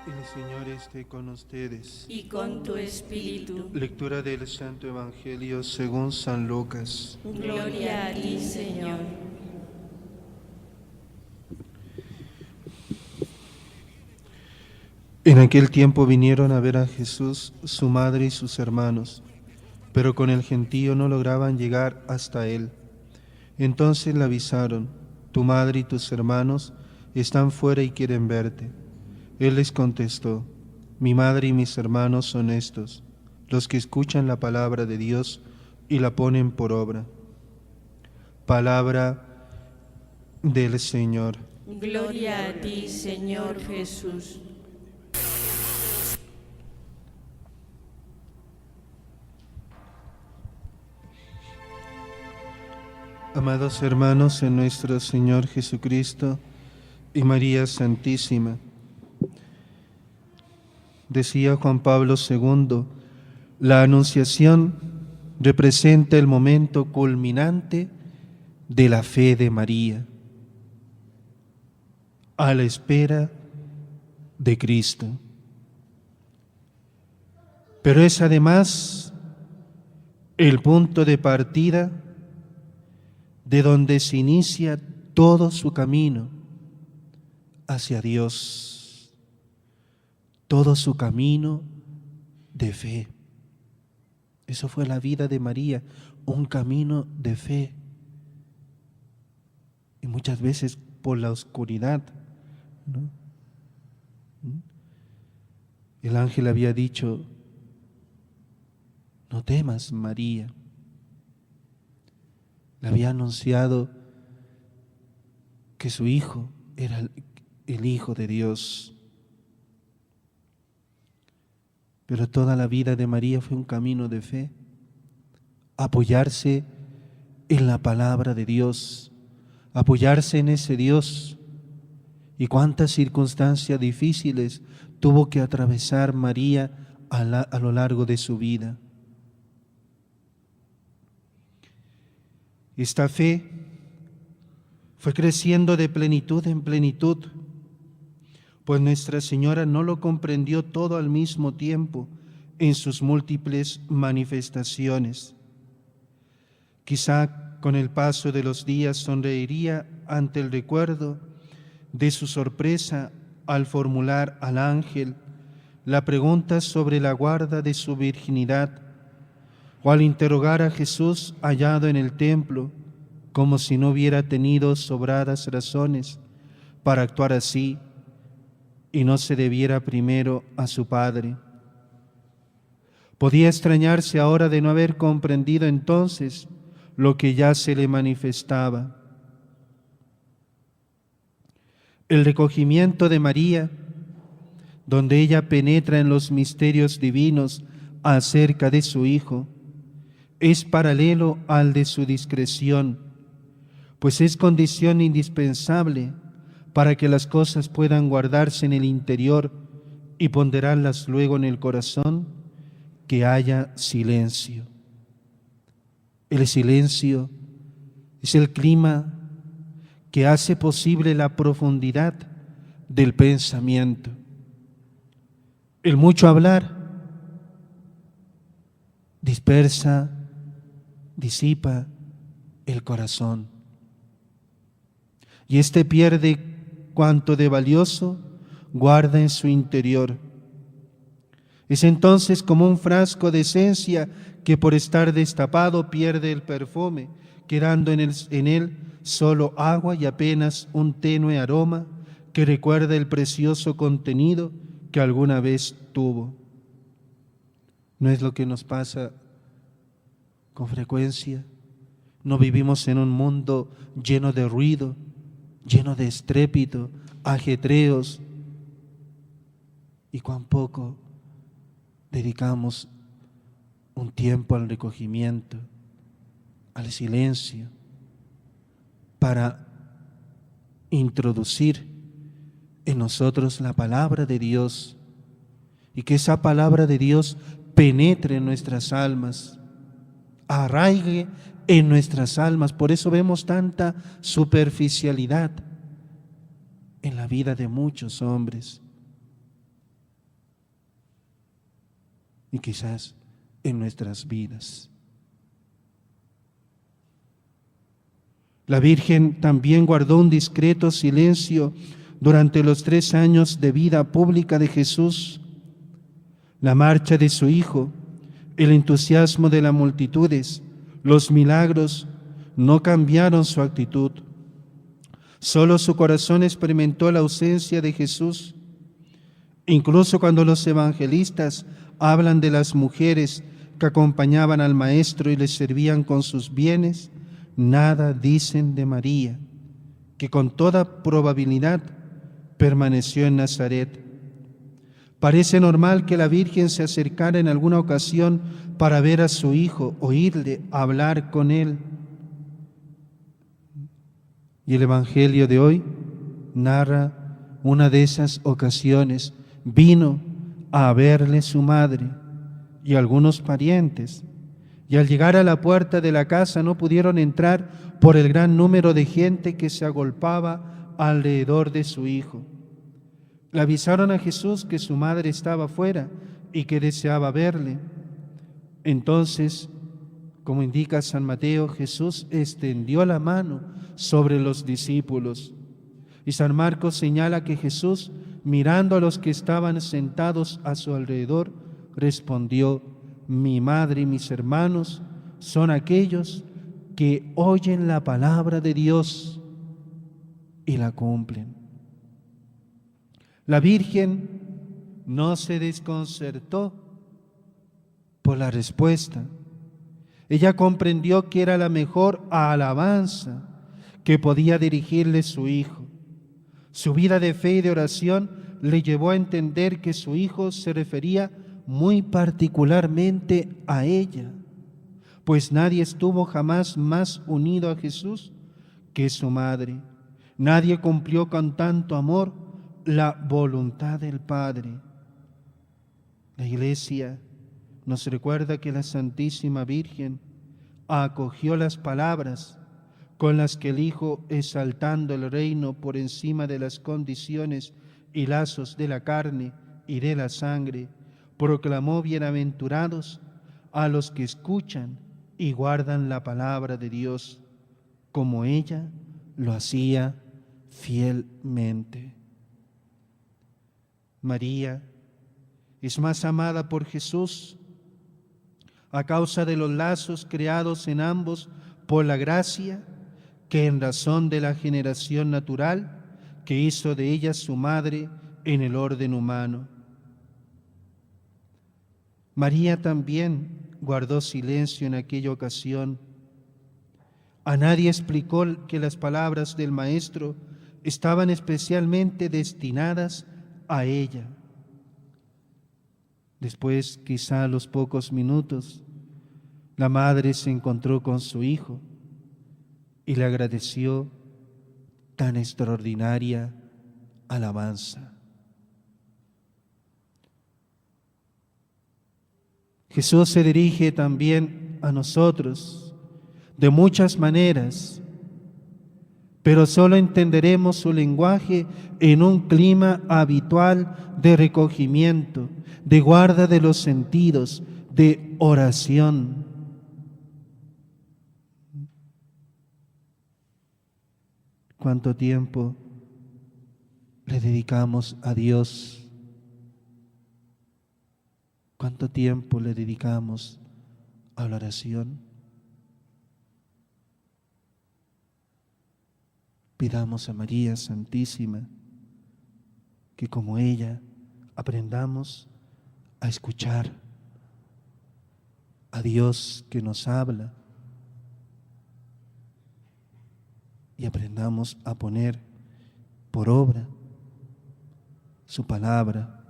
El Señor esté con ustedes. Y con tu espíritu. Lectura del Santo Evangelio según San Lucas. Gloria a ti, Señor. En aquel tiempo vinieron a ver a Jesús su madre y sus hermanos, pero con el gentío no lograban llegar hasta él. Entonces le avisaron: tu madre y tus hermanos están fuera y quieren verte. Él les contestó: mi madre y mis hermanos son estos, los que escuchan la palabra de Dios y la ponen por obra. Palabra del Señor. Gloria a ti, Señor Jesús. Amados hermanos en nuestro Señor Jesucristo y María Santísima, decía Juan Pablo II, la Anunciación representa el momento culminante de la fe de María, a la espera de Cristo. Pero es además el punto de partida de donde se inicia todo su camino hacia Dios, todo su camino de fe. Eso fue la vida de María, un camino de fe. Y muchas veces por la oscuridad, ¿no? El ángel había dicho: no temas, María. Le había anunciado que su hijo era el Hijo de Dios. Pero toda la vida de María fue un camino de fe, apoyarse en la palabra de Dios, apoyarse en ese Dios. Y cuántas circunstancias difíciles tuvo que atravesar María a lo largo de su vida. Esta fe fue creciendo de plenitud en plenitud, pues Nuestra Señora no lo comprendió todo al mismo tiempo en sus múltiples manifestaciones. Quizá con el paso de los días sonreiría ante el recuerdo de su sorpresa al formular al ángel la pregunta sobre la guarda de su virginidad, o al interrogar a Jesús hallado en el templo, como si no hubiera tenido sobradas razones para actuar así y no se debiera primero a su Padre. Podía extrañarse ahora de no haber comprendido entonces lo que ya se le manifestaba. El recogimiento de María, donde ella penetra en los misterios divinos acerca de su Hijo, es paralelo al de su discreción, pues es condición indispensable para que las cosas puedan guardarse en el interior y ponderarlas luego en el corazón, que haya silencio. El silencio es el clima que hace posible la profundidad del pensamiento. El mucho hablar dispersa, disipa el corazón, y éste pierde cuanto de valioso guarda en su interior. Es entonces como un frasco de esencia que por estar destapado pierde el perfume, quedando en él solo agua y apenas un tenue aroma que recuerda el precioso contenido que alguna vez tuvo. ¿No es lo que nos pasa con frecuencia? No vivimos en un mundo lleno de ruido, lleno de estrépito, ajetreos, y cuán poco dedicamos un tiempo al recogimiento, al silencio, para introducir en nosotros la palabra de Dios, y que esa palabra de Dios penetre en nuestras almas, arraigue en nuestras almas. Por eso vemos tanta superficialidad en la vida de muchos hombres. y quizás en nuestras vidas. La Virgen también guardó un discreto silencio durante los 3 años de vida pública de Jesús. La marcha de su Hijo, el entusiasmo de las multitudes, los milagros no cambiaron su actitud. Solo su corazón experimentó la ausencia de Jesús. Incluso cuando los evangelistas hablan de las mujeres que acompañaban al Maestro y le servían con sus bienes, nada dicen de María, que con toda probabilidad permaneció en Nazaret. Parece normal que la Virgen se acercara en alguna ocasión para ver a su Hijo, oírle, hablar con él. Y el Evangelio de hoy narra una de esas ocasiones. Vino a verle su madre y algunos parientes, y al llegar a la puerta de la casa no pudieron entrar por el gran número de gente que se agolpaba alrededor de su hijo. Le avisaron a Jesús que su madre estaba fuera y que deseaba verle. Entonces, como indica San Mateo, Jesús extendió la mano sobre los discípulos. Y San Marcos señala que Jesús, mirando a los que estaban sentados a su alrededor, respondió: mi madre y mis hermanos son aquellos que oyen la palabra de Dios y la cumplen. La Virgen no se desconcertó por la respuesta. Ella comprendió que era la mejor alabanza que podía dirigirle su Hijo. Su vida de fe y de oración le llevó a entender que su Hijo se refería muy particularmente a ella, pues nadie estuvo jamás más unido a Jesús que su madre. Nadie cumplió con tanto amor la voluntad del Padre. La Iglesia nos recuerda que la Santísima Virgen acogió las palabras con las que el Hijo, exaltando el reino por encima de las condiciones y lazos de la carne y de la sangre, proclamó: bienaventurados a los que escuchan y guardan la palabra de Dios, como ella lo hacía fielmente. María es más amada por Jesús a causa de los lazos creados en ambos por la gracia, que en razón de la generación natural que hizo de ella su madre en el orden humano. María también guardó silencio en aquella ocasión. A nadie explicó que las palabras del Maestro estaban especialmente destinadas a ella. Después, quizá a los pocos minutos, la madre se encontró con su hijo y le agradeció tan extraordinaria alabanza. Jesús se dirige también a nosotros de muchas maneras, pero solo entenderemos su lenguaje en un clima habitual de recogimiento, de guarda de los sentidos, de oración. ¿Cuánto tiempo le dedicamos a Dios? ¿Cuánto tiempo le dedicamos a la oración? Pidamos a María Santísima que, como ella, aprendamos a escuchar a Dios que nos habla y aprendamos a poner por obra su palabra